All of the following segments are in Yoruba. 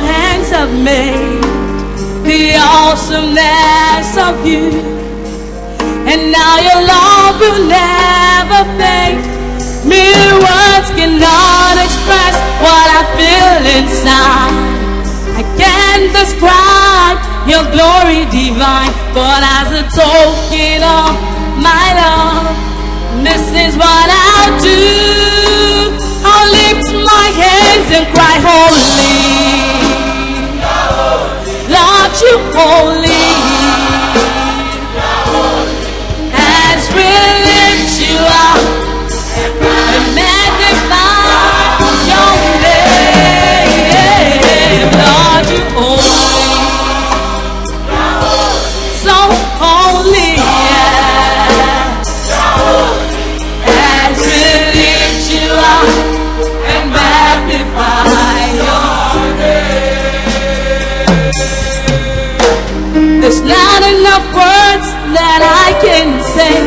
hands have made, the awesomeness of you. And now your love will never fade. Mere words cannot express what I feel inside. I can't describe your glory divine, but as a token of my love, this is what I'll do. I'll lift my hands and cry, holy, Lord, you holy. As we lift you up and magnify your name, Lord, you holy, so holy, yeah. As we lift you up and magnify your name. There's not enough words that I can say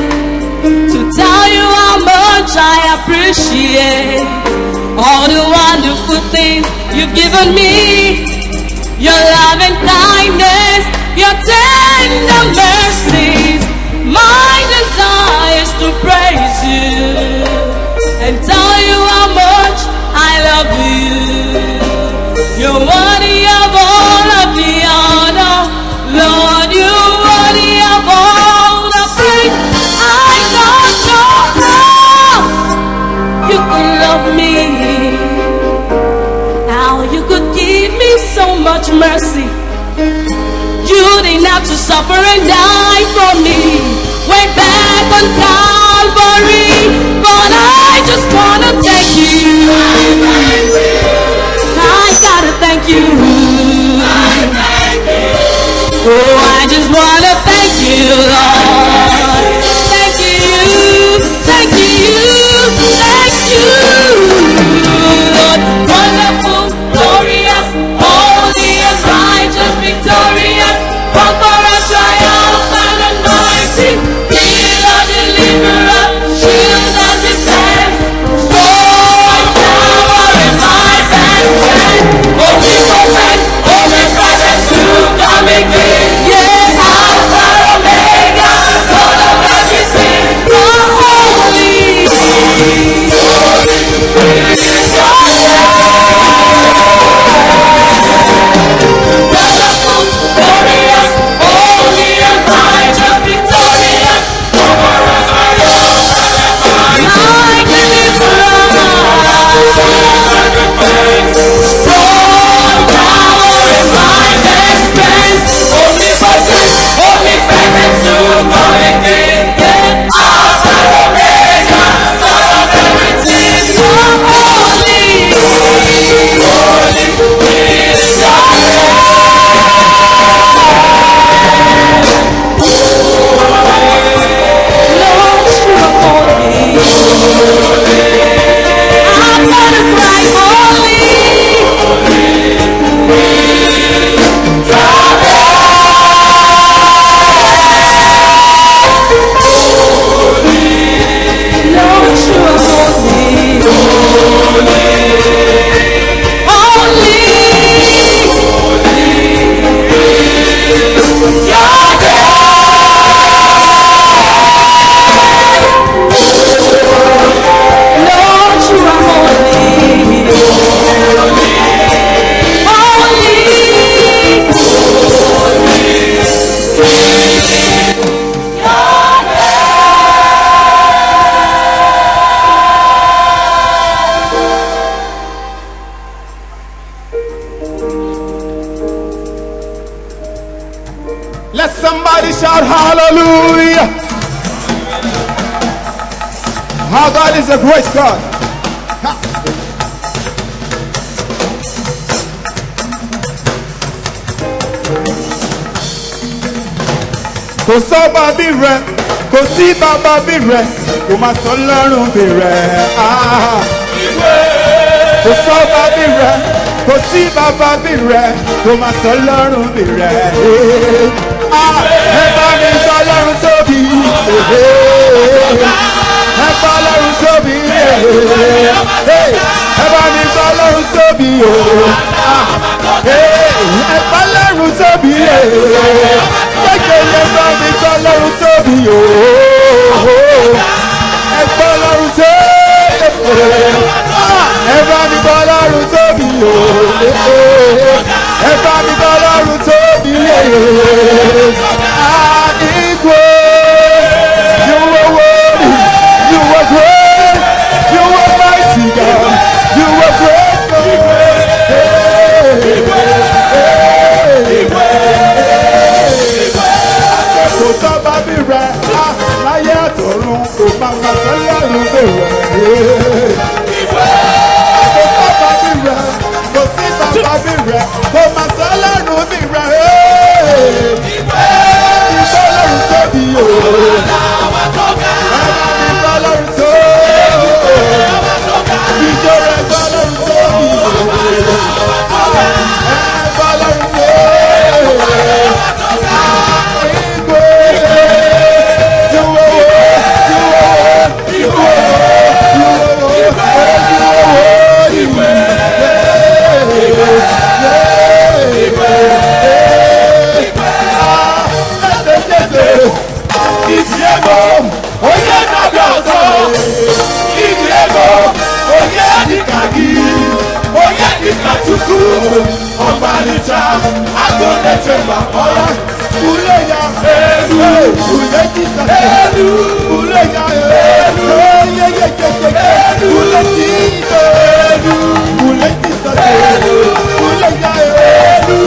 to tell you how much I appreciate all the wonderful things you've given me. Your love and kindness, your tender mercies. My desire is to praise you and tell you how much I love you. You're worthy of all of the honor, Lord, you're worthy of all the praise. I don't know how you could love me, how you could give me so much mercy. You didn't have to suffer and die for me way back on Calvary, but I just wanna thank you. I gotta thank you. Oh, I just wanna thank you, Lord. Thank you, thank you, thank you, Lord. Wonderful, glorious, holy and righteous, victorious, conqueror, triumphant and mighty, healer, deliverer, shield and defense, strong tower in my best friend, omnipotent, omnipresent, soon coming King, yeah, Alpha, Omega, Lord of everything, you're holy, this is your wonderful, glorious, holy and righteous, victorious, conqueror, triumphant and mighty, my deliverer, strong tower in my best friend, omnipotent, omnipresent, soon coming King, yeah, Alpha, Omega, Lord of everything, you're holy, is your Lord, you're holy. I'm gonna cry holy. Lord, you're holy. Lord, you are holy. Let somebody shout hallelujah. Our God is a great God. Ha. Kò sọ́ba bí rẹ̀, kò sí bàbá bí rẹ̀, kò má sọ lọ́rùn bí rẹ̀. Kò sọ́ba bí rẹ̀, kò sí bàbá bí rẹ̀, kò má sọ lọ́rùn bí rẹ̀. Ẹ bá mi sọ lọ́rùn tóbi. Ẹ bá lọ́rùn tóbi. Ẹ bá mi sọ lọ́rùn tóbi. ẹ̀fọ́ lọ́rùn tóbi kékeré bá mi gbọ́ lọ́rùn tóbi ẹ̀fọ́ lọ́rùn tóbi ẹ̀fọ́ mi gbọ́ lọ́rùn tóbi ẹ̀fọ́ mi gbọ́ lọ́rùn tóbi àdìgbò you were worthy you were great you were mighty God you were great kò sábà bí rẹ̀ láyé àtọ̀run kò máa ma sọ́lọ́run bẹ̀rẹ̀. kò sábà bí rẹ̀ kò sí bàbá bí rẹ̀ kò máa sọ́lọ́run bí rẹ̀. ìbọ́lọ́run tóbi o. ìbọ́lọ́run tóbi. ìjọ rẹ̀ gbọ́lọ́run tóbi o. ìbọ́lọ́run tóbi. Oye nabiọzọ, igi ego, oye dịka gị, oye dịka Chukwu, ọgbalịcha, agụ na-eche mba ọya, ule ya elu, ule Jizọs elu, ule ya elu, oye elu, ule Jizọs elu, ule Jizọs elu, ule ya elu,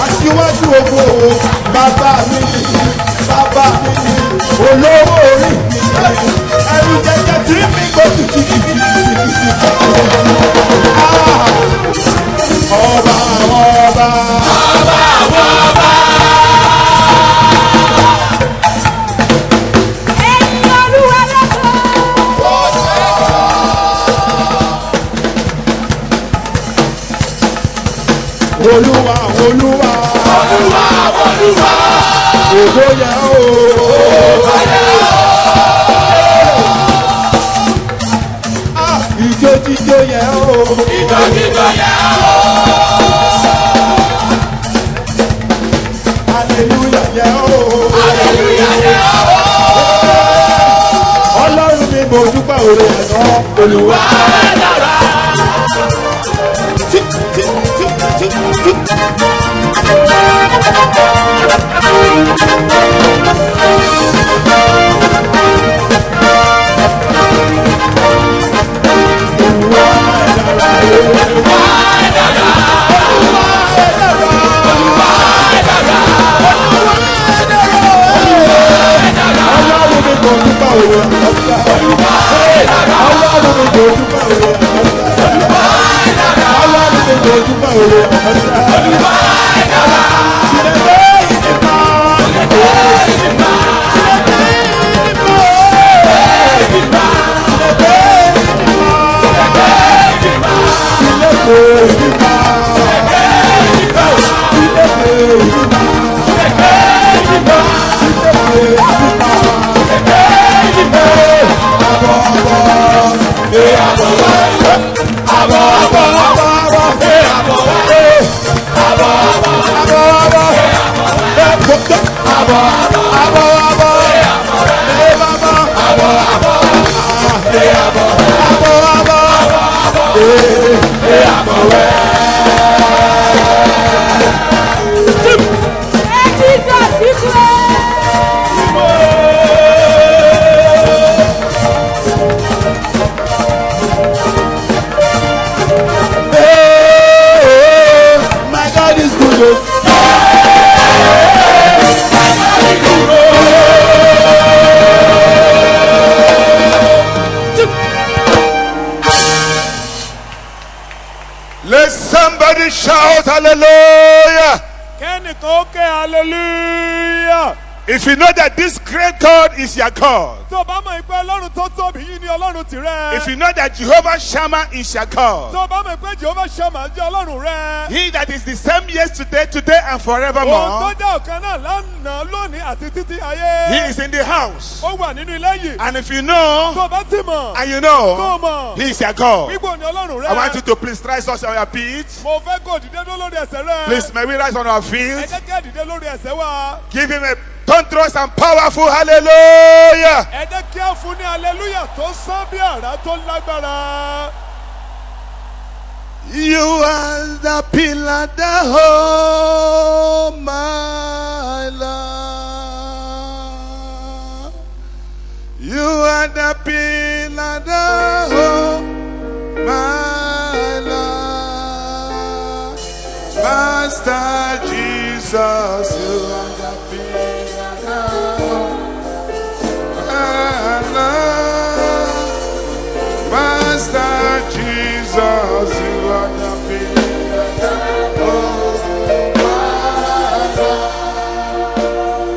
aṣíwájú ogun o bàbá mi olówó orí ẹrù jẹjẹ tí mi kò tìtì ọba àwọn ọba. Olúwa olúwa ògo yẹ o. Ìjó jíjó yẹ o. Hallelujah yẹ o. Ọlọ́run mi mo dúpẹ́ òre ẹ̀nà Olúwa ẹ̀ dára. Yeah. My God is good. Let somebody shout hallelujah. Hallelujah. If you know that this great God is your God. If you know that Jehovah Shammah is your God. He that is the same yesterday, today and forevermore. He is in the house. And if you know, and you know, He is your God. I want you to please rise us on your feet. Please, may we rise on our feet. Give Him a thunderous and powerful hallelujah. You are the pillar that hold my life. You are the pillar that hold my life. Master Jesus, you are the pillar that hold my life. Master Jesus, you are the pillar that hold my life.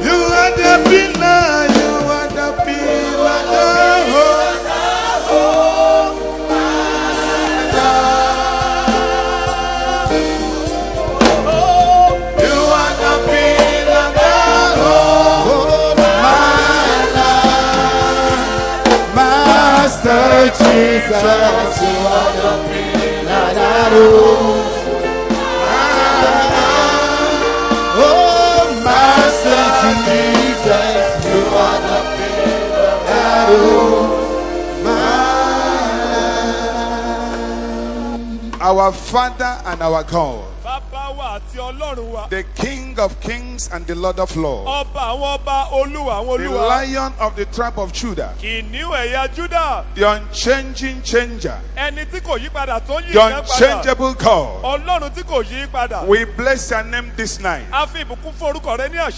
You are the pillar, you are the pillar that hold my life. You are the pillar that hold my life. Master Jesus, you are the pillar that holds my life. Oh, Master Jesus, you are the pillar that holds my life. Our Father and our God, the King of Kings and the Lord of Lords, the Lion of the tribe of Judah, the unchanging changer, the unchangeable God. We bless your name this night.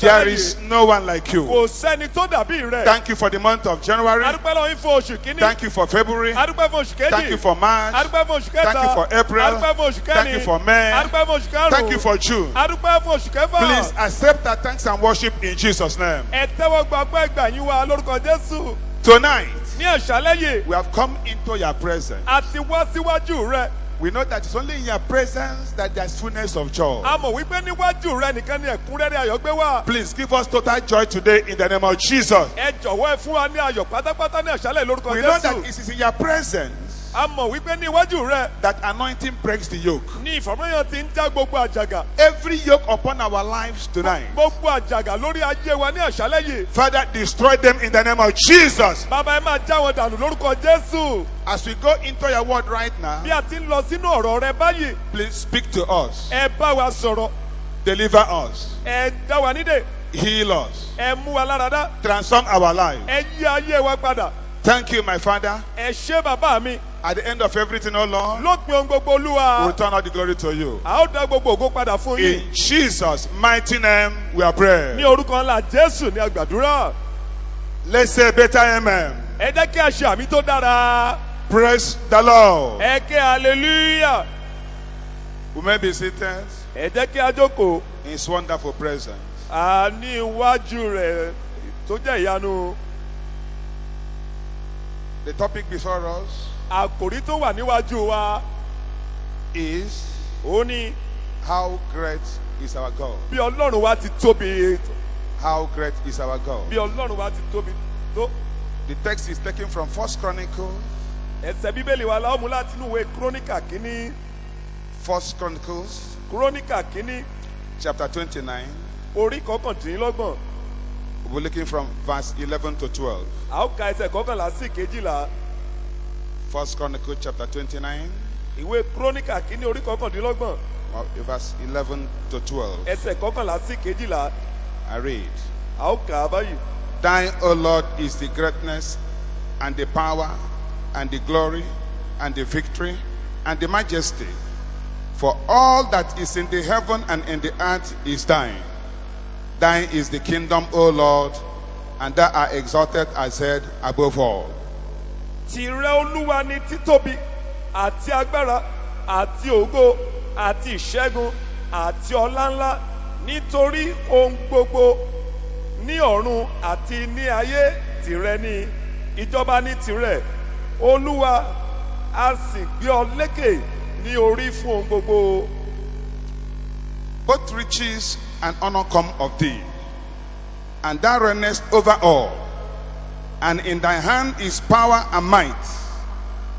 There is no one like you. Thank you for the month of January. Thank you for February. Thank you for March. Thank you for April. Thank you for May. Thank you for June. Please accept our thanks and worship in Jesus' name. Tonight, we have come into your presence. We know that it's only in your presence that there's fullness of joy. Please give us total joy today in the name of Jesus. We know that it is in your presence that anointing breaks the yoke. Every yoke upon our lives tonight, Father, destroy them in the name of Jesus. As we go into your word right now, please speak to us. Deliver us. Heal us. Transform our lives. Thank you, my Father. At the end of everything, oh Lord, we'll return all the glory to you. In Jesus' mighty name, we are praying. Let's say better amen. Praise the Lord. Hallelujah. We may be seated in His wonderful presence. The topic before us is how great is our God. How great is our God. The text is taken from 1 Chronicles. 1 Chronicles chapter 29 We're looking from verse 11 to 12. A ó ka ẹsẹ̀ kọkànlá sí kejìlá. 1 Chronicles chapter 29, Ìwé Kíróníkà kínní orí kọkàndínlọ́gbọ̀n. verse 11 to 12. Ẹsẹ̀ kọkànlá sí kejìlá. I read. A ó kà á báyìí. Thine, O Lord, is the greatness and the power and the glory and the victory and the majesty. For all that is in the heaven and in the earth is thine. Thine is the kingdom, O Lord, and thou art exalted as head above all. Tìrẹ Olúwa ni títóbi àti agbára àti ògo àti ìṣẹ́gun àti ọlá ńlá nítorí ohun gbogbo ní ọ̀run àti ní ayé tìrẹ ni ìjọba ní tìrẹ Olúwa a sì gbé ọ lékè ní orí fún ohun gbogbo. Both riches and honor come of thee, and thou reignest over all. And in thy hand is power and might,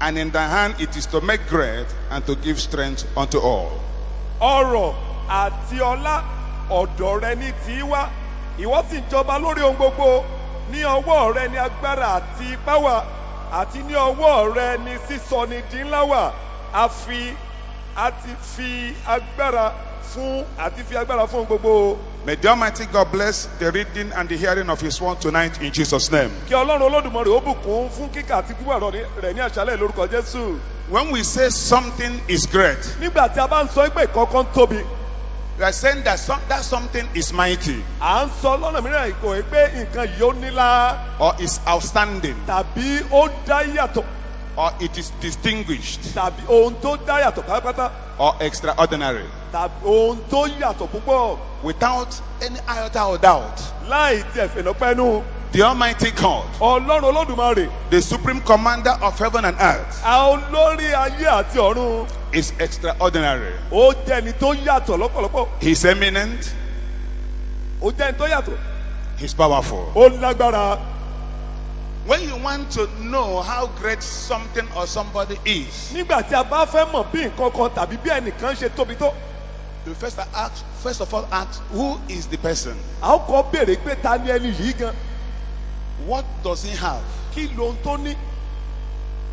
and in thy hand it is to make great and to give strength unto all. Ọrọ̀ àti ọlá ọ̀dọ̀ rẹ ní tí wá, ìwọ sì ń jọba lórí ohun gbogbo. Ní ọwọ́ rẹ ni agbára àti ipá wà, àti ní ọwọ́ rẹ ni sísọ ni di ńlá wà. Àti fi agbára fún ohun gbogbo. May the Almighty God bless the reading and the hearing of His word tonight in Jesus' name. Kí Ọlọ́run Olódùmarè ó bùkún fún kíkà àti gbígbọ́ ọ̀rọ̀ rẹ̀ ní àṣálẹ́ lórúkọ Jésù. When we say something is great, Nígbà tí a bá ń sọ pé ìkọ̀kan tóbi, we are saying that something is mighty à ń sọ lọ́nà mìíràn ìkò pé nǹkan yìí ó nílá or is outstanding tàbí ó dá yàtọ̀ or it is distinguished tàbí ohun tó dá yàtọ̀ pátápátá or extraordinary tàbí ohun tó yàtọ̀ púpọ̀ without any iota or doubt. láì tiẹ̀ fẹ̀nà pẹ́nu. The Almighty God, Ọlọ́run Olódùmarè, the supreme commander of heaven and earth, a olórí ayé àti ọ̀run, is extraordinary. ó jẹ́ ẹni tó yàtọ̀ lọ́pọ̀lọpọ̀. He's eminent, Ó jẹ́ ẹni tó yàtọ̀. he's powerful. Ó lágbára. When you want to know how great something or somebody is, Nígbà tí a bá fẹ́ mọ̀ bí nǹkan kan tàbí bí ẹnìkan ṣe tóbi tó, you first of all ask, who is the person? a ó kọ́ béèrè pé ta ni ẹni yìí gan? What does he have? Kí lohun tó ní?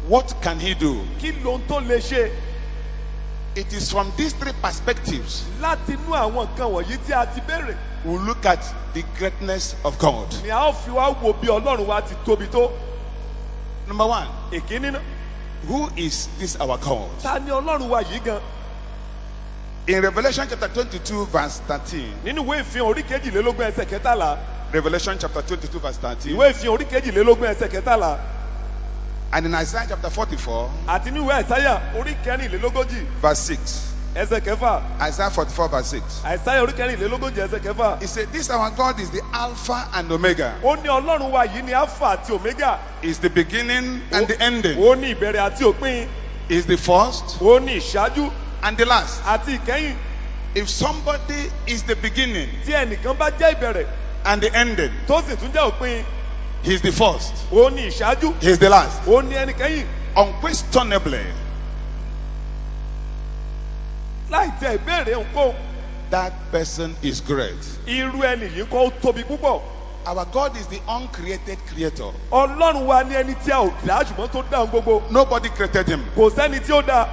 What can he do? Kí lohun tó lè ṣe? It is from these three perspectives Láti inú àwọn nǹkan wọ̀nyí tí a ti béèrè, we look at the greatness of God. ni a ó fi wá wo bí Ọlọ́run wa ti tóbi tó. Number one, Èkíní náà, who is this our God? ta ni Ọlọ́run wa yìí gan? In Revelation chapter 22 verse 13, Nínú ìwé ìfihàn orí kejìlélógún ẹsẹ̀ kẹtàlá, Revelation chapter 22 verse 13, ìwé ìfihàn orí kejìlélógún ẹsẹ̀ kẹtàlá, and in Isaiah chapter 44 àti ní ìwé Àìsáyà orí kẹrìnlélógójì verse 6, ẹsẹ̀ kẹfà, Isaiah 44 verse 6, Àìsáyà orí kẹrìnlélógójì ẹsẹ̀ kẹfà. he said, this our God is the Alpha and Omega, Ó ní Ọlọ́run wa yìí ni Alpha àti Omega. is the beginning and the ending, Ó ní ìbẹ̀rẹ̀ àti òpin. is the first Ó ní ìṣáájú and the last. àti ìkẹyìn. If somebody is the beginning Tí ẹnìkan bá jẹ́ ìbẹ̀rẹ̀ and the ending, tó sì tún jẹ́ òpin, he's the first, ó ní ìṣáájú, he's the last. ó ní ẹnìkẹyìn. Unquestionably, Láì tẹ ìbéèrè nǹkan, that person is great. irú ẹni yìí kọ́ ó tóbi púpọ̀. Our God is the uncreated creator. Ọlọ́run wa ní ẹni tí a ò dá ṣùgbọ́n tó dá ohun gbogbo. Nobody created him. Kò sẹ́ni tí ó dá.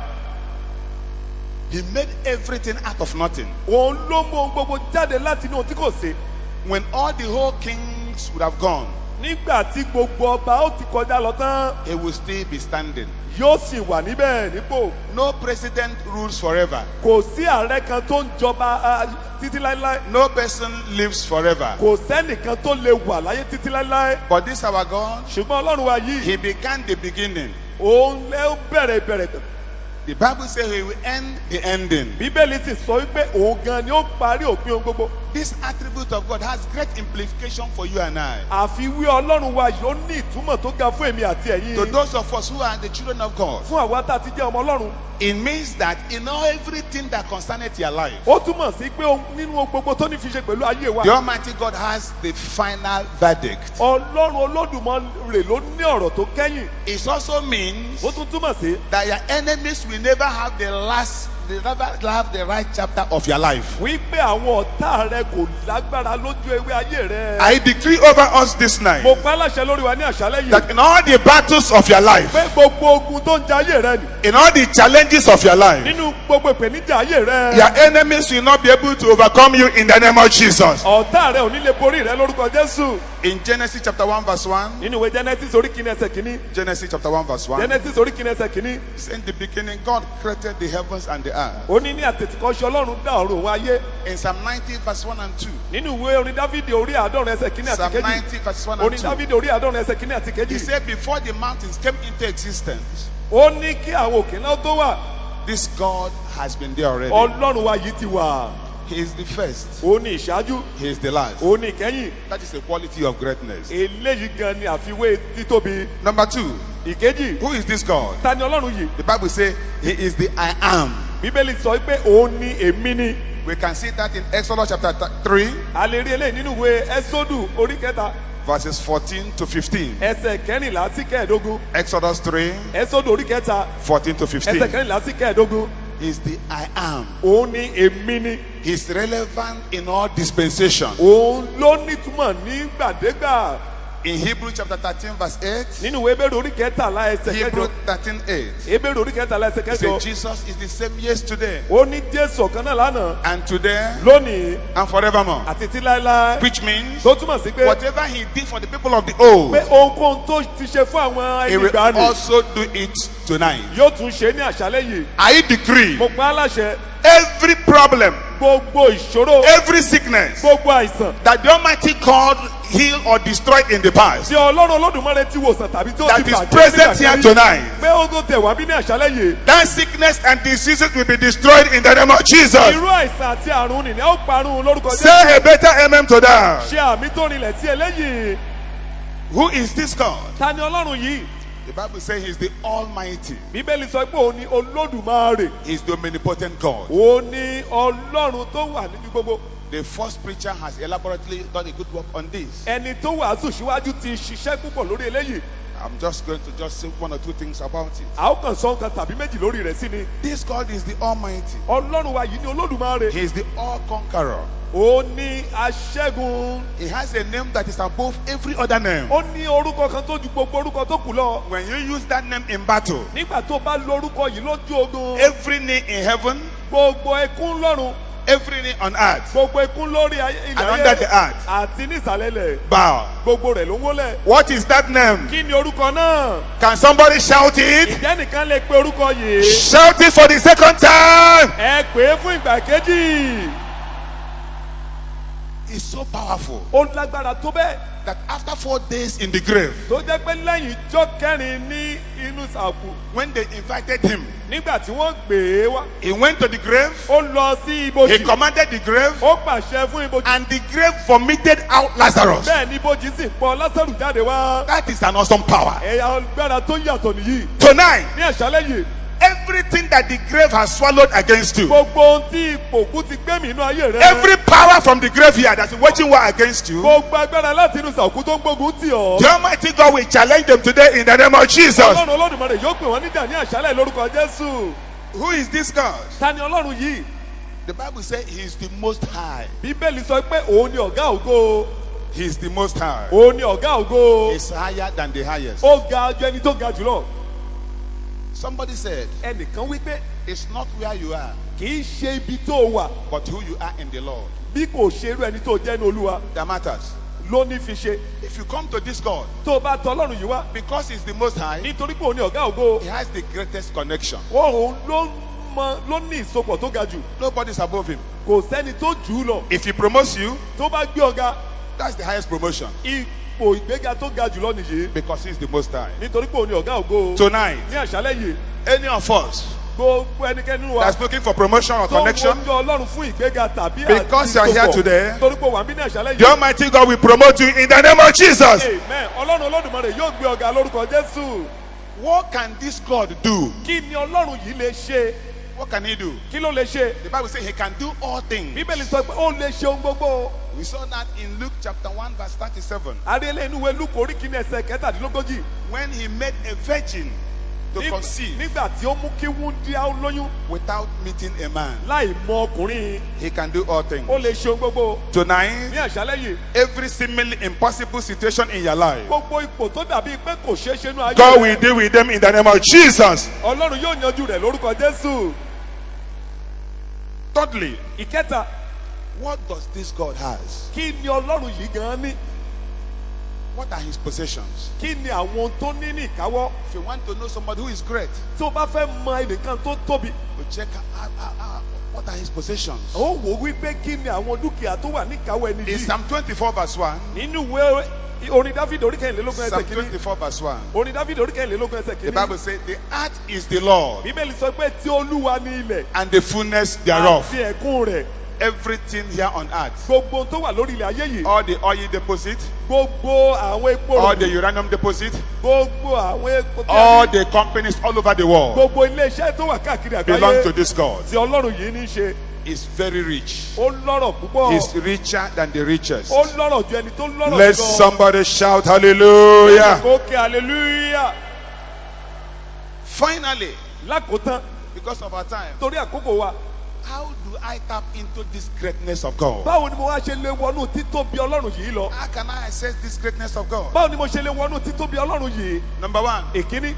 He made everything out of nothing. Òun ló mú ohun gbogbo jáde láti inú ohun tí kò sí. When all the whole kings would have gone, Nígbà tí gbogbo ọba ó ti kọjá lọ tán, he will still be standing. yóò sì wà níbẹ̀ nípò. No president rules forever. Kò sí ààrẹ kan tó ń jọba títí láéláé. No person lives forever. Kò sẹ́nìkan tó lè wà láyé títí láéláé. But this our God, Ṣùgbọ́n Ọlọ́run wa yìí, he began the beginning. òun lé ó bẹ̀rẹ̀ ìbẹ̀rẹ̀. The Bible says he will end the ending. Bíbélì sì sọ wípé òun gan ni ó parí òpin ohun gbogbo. This attribute of God has great implication for you and I. Àfiwé Ọlọ́run wa yìí ó ní ìtumọ̀ tó ga fún èmi àti To ẹ̀yin. those of us who are the children of God, Fún àwa tá a ti jẹ́ ọmọ Ọlọ́run. it means that in all everything that concerneth your life, Ó túmọ̀ sí pé nínú ohun gbogbo tó ní fi ṣe pẹ̀lú ayé wa. the Almighty God has the final verdict. Ọlọ́run Olódùmarè ló ní ọ̀rọ̀ tó kẹ́yìn. It also means Ó tún túmọ̀ sí that your enemies will never have the last they never have the right chapter of your life. Wípé àwọn ọ̀tá rẹ kò lágbára lójú ewé ayé rẹ. I decree over us this night Mo pa láṣẹ lórí wa ní àṣálẹ́ yìí. that in all the battles of your life, Pé gbogbo ogun tó ń ja ayé rẹ ni. in all the challenges of your life, Nínú gbogbo ìpèníjà ayé rẹ. your enemies will not be able to overcome you in the name of Jesus. Ọ̀tá rẹ ò ní lè borí rẹ lórúkọ Jésù. In Genesis chapter 1 verse 1, Nínú ìwé Genesis orí kìíní ẹsẹ̀ kìíní. Genesis chapter 1 verse 1, Genesis orí kìíní ẹsẹ̀ kìíní. in the beginning God created the heavens and the earth. Ó ní àtètèkọ́ṣe Ọlọ́run dá ọ̀run òun ayé. In Psalm 90 verse 1 and 2, Nínú ìwé orin Dáfídì orí àádọ́rin ẹsẹ̀ kìíní àti Psalm kejì. 90 verse 1 and Orin 2, Dáfídì orí àádọ́rin ẹsẹ̀ kìíní àti he kejì. said before the mountains came into existence, Ó ní kí àwọn òkè náà tó wà. this God has been there already. Ọlọ́run wa yìí ti wà. He is the first, Ó ní ìṣáájú. he is the last. Ó ní ìkẹyìn. That is the quality of greatness. Eléyìí gan ni àfiwé títóbi. Number 2, Ìkejì. who is this God? Ta ni Ọlọ́run yìí? The Bible says he is the I am. Bíbélì sọ pé òun ni èmi ni. We can see that in Exodus chapter 3 A lè rí eléyìí nínú ìwé Ẹ́sódù orí kẹta. verses 14 to 15. Ẹsẹ̀ kẹrìnlá sí kẹẹ̀dógún. Exodus 3 Ẹ́sódù orí kẹta. 14 to Ẹsẹ̀ 15. kẹrìnlá sí kẹẹ̀dógún. He is the I am. Òun ni èmi ni. He is relevant in all dispensations. Òun ló nítumọ̀ ní gbàdégbà. In Hebrew chapter 13 verse 8, Nínú ìwé Hébérù orí kẹtàlá ẹsẹ̀ Hebrew kẹjọ. 13:8, Hébérù orí kẹtàlá ẹsẹ̀ he said kẹjọ. Jesus is the same yesterday Ó ní Jésù ọ̀kan náà lánàá. and today Lónìí and forevermore. àti tí láéláé. Which means Tó túmọ̀ sí pé whatever he did for the people of the old, pé ohunkóhun tó ti ṣe fún àwọn he ẹni will ìgbàanì also do it tonight. yóò tún ṣe ní àṣálẹ́ yìí. I decree Mo pa á láṣẹ every problem, gbogbo ìṣòro, every sickness gbogbo àìsàn that the Almighty God healed or destroyed in the past, tí Ọlọ́run Olódùmarè ti wòsàn tàbí tí ó that ti is bàjẹ́ present here nígbà tonight, pé ó tó tẹ̀ wá bí ní àṣálẹ́ yìí. that sickness and diseases will be destroyed in the name of Jesus. Irú àìsàn àti àrùn nìyẹn ó parun lórúkọ Jésù. Say a better amen to that. Ṣe àmì tó rinlẹ̀ sí eléyìí. Who is this God? Ta ni Ọlọ́run yìí? The Bible says He is the Almighty. Bíbélì sọ pé òun ni Olódùmarè. He is the omnipotent God. Òun ni Ọlọ́run tó wà níbi gbogbo. The first preacher has elaborately done a good work on this. Ẹni tó wàásù síwájú ti ṣiṣẹ́ púpọ̀ lórí eléyìí. I'm just going to say one or two things about it. A ó kàn sọ nǹkan tàbí méjì lórí rẹ̀ sí ni. This God is the Almighty. Ọlọ́run wa yìí ni Olódùmarè. He is the all-conqueror. Ó ní aṣẹ́gun. He has a name that is above every other name. Ó ní orúkọ kan tó ju gbogbo orúkọ tó kù lọ. When you use that name in battle, Nígbà tó bá lo orúkọ yìí lójú ogun. every knee in heaven, Gbogbo ẹkún lọ́run. every knee on earth, Gbogbo ẹkún lórí ilẹ̀ and under the earth, àti nísàlẹ̀ ilẹ̀. bow. Gbogbo rẹ̀ ló ń wólẹ̀. What is that name? Kí ni orúkọ náà? Can somebody shout it? Ìjẹ́ nìkan lè pe orúkọ yìí. Shout it for the second time. Ẹ pè é fún ìgbà kejì. It's so powerful Ó lágbára tó bẹ́ẹ̀. that after 4 days in the grave, Tó jẹ́ pé lẹ́yìn ijọ́ kẹrin ní inú sàkú. when they invited him, Nígbà tí wọ́n gbé e wá. he went to the grave, Ó lọ sí he ibojì. commanded the grave, Ó pàṣẹ fún ibojì. and the grave vomited out Lazarus. Bẹ́ẹ̀ ni ibojì sì pọ̀ Lásárù jáde wá. That is an awesome power. Ẹ̀yà agbára tó yàtọ̀ nìyí. Tonight, Ní àṣálẹ́ yìí, everything that the grave has swallowed against you, gbogbo ohun tí ìpòkú ti gbé mi inú ayé rẹ. every power from the grave here that's waging war against you, Gbogbo agbára láti inú sàkú tó ń gbógun tì ọ́. the Almighty God will challenge them today in the name of Jesus. Ọlọ́run Olódùmarè yóò pè wọ́n níjà ní àṣálẹ́ lórúkọ Jésù. Who is this God? Ta ni Ọlọ́run yìí? The Bible says He is the Most High. Bíbélì sọ pé òun ni ọ̀gá ògo. He is the Most High. Òun ni ọ̀gá ògo. He's higher than the highest. Ó ga ju ẹni tó ga jùlọ. Somebody said, Ẹnìkan wí pé it's not where you are, kì í ṣe ibi tó wà but who you are in the Lord bí kò ṣe irú ẹni tó jẹ́ ní Olúwa that matters. ló ní fi ṣe. If you come to this God, Tó o bá tọ Ọlọ́run yìí wá because He's the Most High, nítorí pé òun ni ọ̀gá ògo. He has the greatest connection. Òun ló ní ìsopọ̀ tó ga jù. Nobody's above Him. Kò sẹ́ni tó jù ú lọ. If He promotes you, Tó bá gbé ọ̀gá, that's the highest promotion ipò ìgbéga tó ga jùlọ nìyí. because He's the Most High. Nítorí pé òun ni ọ̀gá ògo. Tonight, Ní àṣálẹ́ yìí, any of us gbogbo ẹnikẹ́ni nínú wa that's looking for promotion or tó ń connection, wojú Ọlọ́run fún ìgbéga tàbí because you are here today, torí pé wà ń bí ní àṣálẹ́ the yìí. Almighty God will promote you in the name of Jesus. Amen. Ọlọ́run Olódùmarè yóò gbé ọ̀gá lórúkọ Jésù. What can this God do? Kí ni Ọlọ́run yìí lè ṣe? What can He do? Kí ló lè ṣe? The Bible says He can do all things. Bíbélì sọ pé ó lè ṣe ohun gbogbo. We saw that in Luke chapter 1 verse 37. Adélé inú ìwé Lúùkù orí kìíní ẹsẹ̀ kẹtàdínlógójì. When He made a virgin to conceive nígbà tí ó mú kí wúndíá ó lóyún without meeting a man. láì mọ ọkùnrin He can do all things. ó lè ṣe ohun gbogbo. Tonight, ní àṣálẹ́ yìí every seemingly impossible situation in your life, gbogbo ipò tó dàbí pé kò ṣeé ṣe nínú ayé God rẹ, will deal with them in the name of Jesus. Ọlọ́run yóò yanjú rẹ̀ lórúkọ Jésù. Thirdly, ìkẹta, what does this God has? kí ni Ọlọ́run yìí gan-an ní? What are his possessions? Kí ni àwọn ohun tó ní ní ìkáwọ́? If you want to know somebody who is great, Tí o bá fẹ́ mọ ẹnìkan tó tóbi, you check what are his possessions. ó wò wípé kí ni àwọn dúkìá tó wà ní ìkáwọ́ ẹni In yìí. Psalm 24 verse 1, Nínú ìwé orin Dáfídì orí kẹrìnlélógún ẹsẹ̀ Psalm kìíní. 24 verse 1, Orin Dáfídì orí kẹrìnlélógún ẹsẹ̀ the kìíní. Bible says, the earth is the Lord Bíbélì sọ pé tí Olúwa ní ilẹ̀ and the fullness thereof. àti ẹ̀kún rẹ̀, Everything here on earth, gbogbo ohun tó wà lórí ilẹ̀ ayé yìí, all the oil deposit, gbogbo àwọn epo all the rẹ̀, uranium deposit, gbogbo àwọn epo tí a all ní, the companies all over the world gbogbo ilé-iṣẹ́ tó wà káàkiri belong to àgbáyé this God. tí Ọlọ́run yìí ní í ṣe. Is very rich. Ó lọ́rọ̀ púpọ̀. He's richer than the richest. Ó lọ́rọ̀ ju ẹni tó lọ́rọ̀ Let jù lọ. somebody shout hallelujah. Kókè hallelujah. Finally, Lákòótán, because of our time, torí àkókò wa, how do I tap into this greatness of God? báwo ni mo wá ṣe lè wọnú títóbi Ọlọ́run yìí lọ? How can I access this greatness of God? Báwo ni mo ṣe lè wọnú títóbi Ọlọ́run yìí? Number one, Èkíní,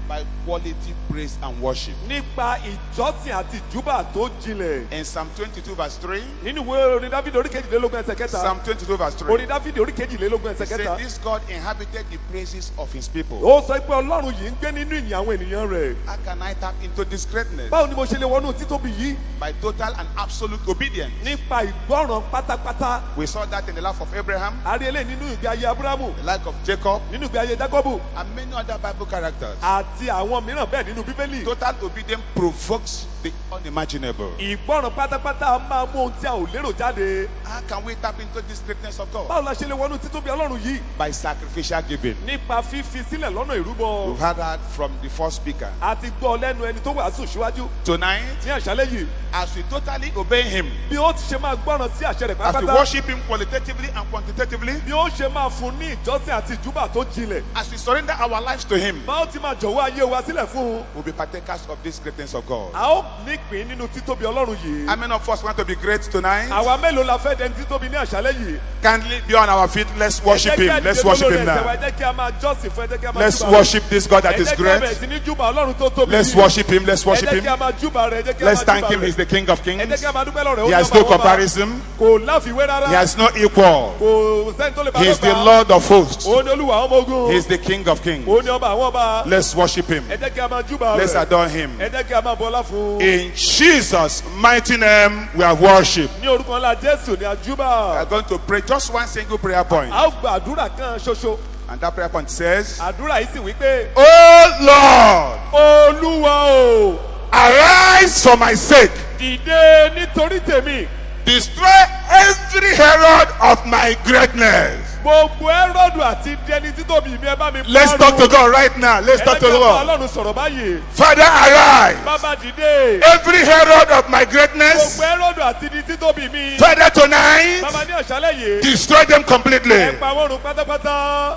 by quality praise and worship. nípa ìjọsìn àti ìjúbà tó jinlẹ̀. In Psalm 22 verse 3, Nínú ìwé orin Dáfídì orí kejìlélógún ẹsẹ̀ kẹta. Psalm 22 verse 3, Orin Dáfídì orí kejìlélógún ẹsẹ̀ it kẹta. says this God inhabited the praises of his people. Ó sọ pé Ọlọ́run yìí ń gbé nínú ìyìn àwọn ènìyàn rẹ̀. How can I tap into this greatness? Báwo ni mo ṣe lè wọnú títóbi yìí? By total and absolute obedience. Nípa ìgbọ́ràn pátápátá. We saw that in the life of Abraham, A rí eléyìí nínú ìgbé ayé Ábúráhámù, the life of Jacob, nínú ìgbé ayé Jákọ́bù, and many other Bible characters. àti àwọn mìíràn bẹ́ẹ̀ nínú Bíbélì. Total obedience provokes the unimaginable. Ìgbọ́ràn pátápátá máa mú ohun tí a ò lérò jáde. How can we tap into this greatness of God? Báwo la ṣe lè wọnú títóbi Ọlọ́run yìí? By sacrificial giving. Nípa fífi sílẹ̀ lọ́nà ìrúbọ. We've heard that from the first speaker. A ti gbọ́ lẹ́nu ẹni tó wàásù síwájú. Tonight, Ní àṣálẹ́ yìí, as we totally obey him, bí ó ti ṣe máa gbọ́ràn sí àṣẹ rẹ̀ as we pátápátá. worship him qualitatively and quantitatively, Bí ó ṣe máa fún ní ìjọsìn àti ìjúbà tó jinlẹ̀. as we surrender our lives to him, Bá ó ti máa jọ̀wọ́ ayé wa sílẹ̀ fún un. we'll be partakers of this greatness of God. A ó nípìn nínú títóbi Ọlọ́run yìí. How many of us want to be great tonight? Àwa mélòó la fẹ́ dẹni títóbi ní àṣálẹ́ yìí? Kindly be on our feet. Let's worship him. Let's worship him now. Ẹ jẹ́ kí a máa jọ́sìn fún, ẹ jẹ́ kí a máa Let's júbà rẹ̀. worship this God that Ẹ is jẹ́ kí a bẹ̀rẹ̀ great. sí ní júbà Ọlọ́run tó tóbi Let's yìí. worship him. Let's worship Ẹ jẹ́ kí a him. máa júbà rẹ̀, ẹ jẹ́ kí a Let's máa thank júbà him. rẹ̀. He's the King of Ẹ Kings. jẹ́ kí a máa dúpẹ́ lọ́rẹ̀, ó He ní has ọba no àwọn ọba. comparison. Kò láfiwé rárá. He has no equal. Kò sẹ́ni tó lè bá He is the lọ́ba. Lord of hosts. Ó ní Olúwa àwọn ọmọ ogun. He is the King of Kings. Ó ní ọba àwọn ọba. Let's worship him. Ẹ jẹ́ kí a máa júbà Let's rẹ̀. adore him. Ẹ jẹ́ kí a máa bọlá fún un. In Jesus' mighty name, we have worship. Ní orúkọ ńlá Jésù ni a We júbà. are going to pray just one single prayer point. A ó gba àdúrà kan ṣoṣo. And that prayer point says, Àdúrà yìí sì wí pé, Oh Lord, Olúwa o, arise for my sake. dìde nítorí tèmi. Destroy every herod of my greatness. Gbogbo Ẹ́rọ́dù àti dẹni títóbi mi ẹ bá mi parun. Let's talk to God right now. Let's talk to Ẹ jẹ́ kí a bá God. Ọlọ́run sọ̀rọ̀ báyìí. Father, arise. Bàbá dìde. Every herod of my greatness, Gbogbo Ẹ́rọ́dù àti di títóbi mi. Father, tonight, Bàbá ní àṣálẹ́ yìí. destroy them completely. Ẹ pa wọ́n run pátápátá.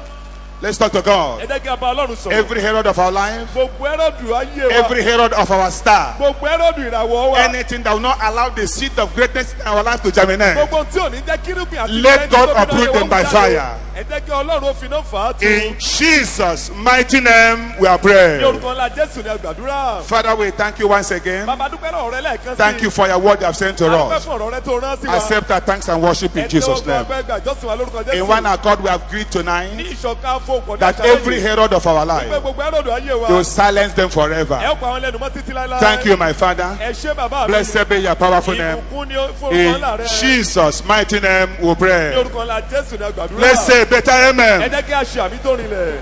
Let's talk to Ẹ God. jẹ́ kí a bá Ọlọ́run sọ̀rọ̀. Every herod of our life, Gbogbo Ẹ́rọ́dù ayé wa. every herod of our star, Gbogbo Ẹ́rọ́dù ìràwọ̀ wa. anything that will not allow the seed of greatness in our life to germinate. Gbogbo tí ò ní jẹ́ kírúgbìn àti Let ìfẹ́ God nítorí uproot ayé them wa by jáde. fire. Ẹ jẹ́ kí Ọlọ́run ó finá fà á tu. In Jesus' mighty name, we are Ní praying. orúkọ ńlá Jésù ni a gbàdúrà. Father, we thank you once again. Bàbá dúpẹ́ lọ́wọ́ rẹ lẹ́ẹ̀kan sí. Thank you for your word you have sent to Dúpẹ́ us. fún ọ̀rọ̀ rẹ tó rán sí wa. Accept our thanks and worship in Jesus' name. In one accord, we have agreed Ní tonight ìṣọ̀kan fòkàn that every herod of our life, Pé gbogbo Ẹ́rọ́dù ayé wa. you will silence them Ẹ forever. ó pa àwọn lẹ́nu mọ́ títí láéláé. Thank you, my Father. Ẹ ṣé bàbá mi. Blessed be your powerful name. Ìbùkún ni fún orúkọ In ńlá rẹ. Jesus' mighty name, we Ní pray. orúkọ ńlá Jésù ni a gbàdúrà. Let's say better Ẹ amen. jẹ́ kí a ṣe àmì tó rinlẹ̀.